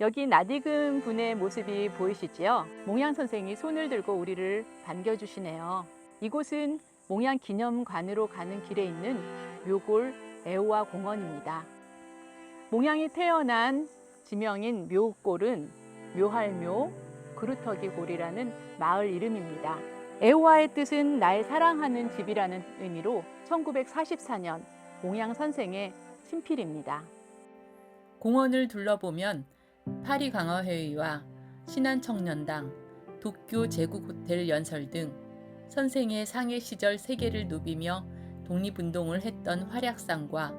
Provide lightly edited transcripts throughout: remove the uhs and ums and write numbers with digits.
여기 낯익은 분의 모습이 보이시지요? 몽양 선생이 손을 들고 우리를 반겨주시네요. 이곳은 몽양 기념관으로 가는 길에 있는 묘골 애호화 공원입니다. 몽양이 태어난 지명인 묘골은 묘할묘, 그루터기 골이라는 마을 이름입니다. 애호화의 뜻은 날 사랑하는 집이라는 의미로 1944년 몽양 선생의 친필입니다. 공원을 둘러보면 파리강화회의와 신안청년당, 도쿄 제국호텔 연설 등 선생의 상해 시절 세계를 누비며 독립운동을 했던 활약상과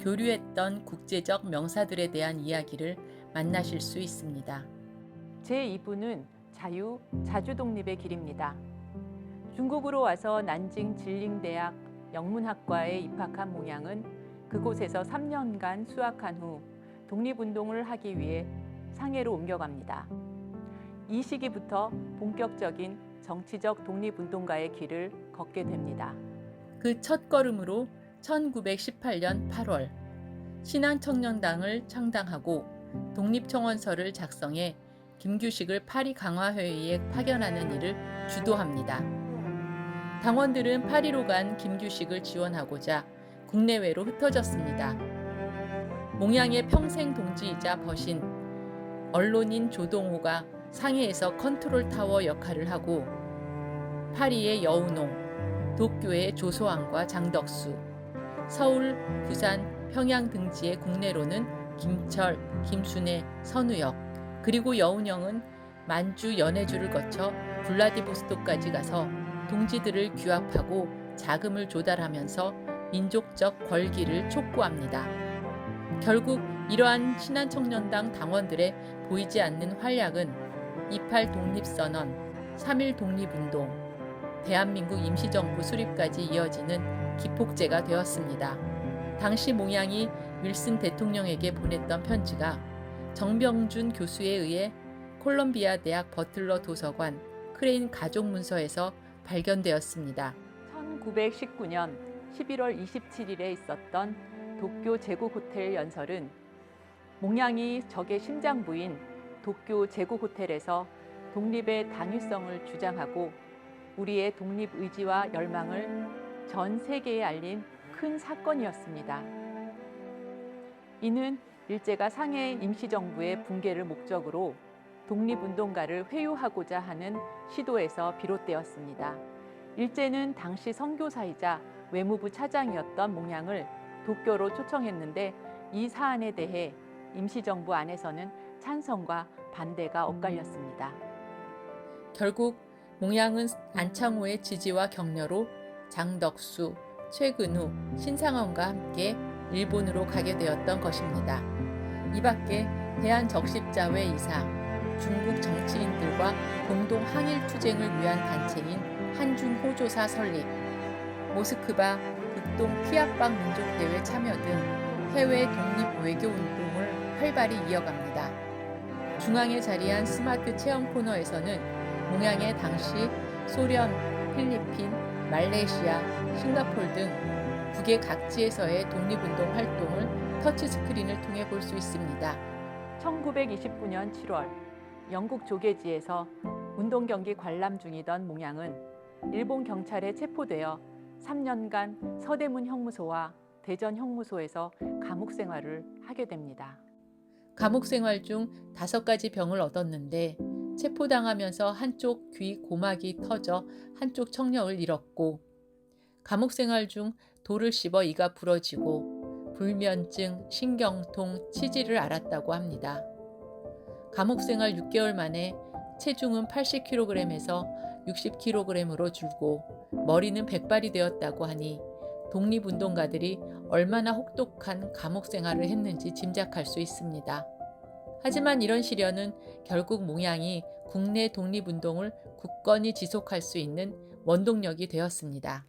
교류했던 국제적 명사들에 대한 이야기를 만나실 수 있습니다. 제2부는 자주독립의 길입니다. 중국으로 와서 난징 진링대학 영문학과에 입학한 몽양은 그곳에서 3년간 수학한 후 독립운동을 하기 위해 상해로 옮겨갑니다. 이 시기부터 본격적인 정치적 독립운동가의 길을 걷게 됩니다. 그 첫걸음으로 1918년 8월 신안청년당을 창당하고 독립청원서를 작성해 김규식을 파리 강화회의에 파견하는 일을 주도합니다. 당원들은 파리로 간 김규식을 지원하고자 국내외로 흩어졌습니다. 몽양의 평생 동지이자 버신 언론인 조동호가 상해에서 컨트롤타워 역할을 하고 파리의 여운홍, 도쿄의 조소왕과 장덕수, 서울, 부산, 평양 등지의 국내로는 김철, 김순애, 선우역, 그리고 여운형은 만주, 연해주를 거쳐 블라디보스토크까지 가서 동지들을 규합하고 자금을 조달하면서 민족적 권기를 촉구합니다. 결국 이러한 신안청년당 당원들의 보이지 않는 활약은 28 독립선언, 3.1 독립운동, 대한민국 임시정부 수립까지 이어지는 기폭제가 되었습니다. 당시 몽양이 윌슨 대통령에게 보냈던 편지가 정병준 교수에 의해 콜롬비아 대학 버틀러 도서관 크레인 가족문서에서 발견되었습니다. 1919년 11월 27일에 있었던 도쿄 제국호텔 연설은 몽양이 적의 심장부인 도쿄 제국호텔에서 독립의 당위성을 주장하고 우리의 독립 의지와 열망을 전 세계에 알린 큰 사건이었습니다. 이는 일제가 상해 임시정부의 붕괴를 목적으로 독립운동가를 회유하고자 하는 시도에서 비롯되었습니다. 일제는 당시 선교사이자 외무부 차장이었던 몽양을 도쿄로 초청했는데 이 사안에 대해 임시정부 안에서는 찬성과 반대가 엇갈렸습니다. 결국 몽양은 안창호의 지지와 격려로 장덕수, 최근우, 신상원과 함께 일본으로 가게 되었던 것입니다. 이 밖에 대한적십자회 이상, 중국 정치인들과 공동 항일 투쟁을 위한 단체인 한중호조사 설립, 모스크바 극동 피아방 민족대회 참여 등 해외 독립 외교 운동을 활발히 이어갑니다. 중앙에 자리한 스마트 체험 코너에서는 몽양의 당시 소련, 필리핀, 말레이시아, 싱가포르 등 국외 각지에서의 독립운동 활동을 터치스크린을 통해 볼 수 있습니다. 1929년 7월 영국 조계지에서 운동경기 관람 중이던 몽양은 일본 경찰에 체포되어 3년간 서대문 형무소와 대전 형무소에서 감옥 생활을 하게 됩니다. 감옥 생활 중 5가지 병을 얻었는데 체포당하면서 한쪽 귀 고막이 터져 한쪽 청력을 잃었고, 감옥 생활 중 돌을 씹어 이가 부러지고 불면증, 신경통, 치질을 앓았다고 합니다. 감옥 생활 6개월 만에 체중은 80kg에서 60kg으로 줄고 머리는 백발이 되었다고 하니 독립운동가들이 얼마나 혹독한 감옥 생활을 했는지 짐작할 수 있습니다. 하지만 이런 시련은 결국 몽양이 국내 독립운동을 굳건히 지속할 수 있는 원동력이 되었습니다.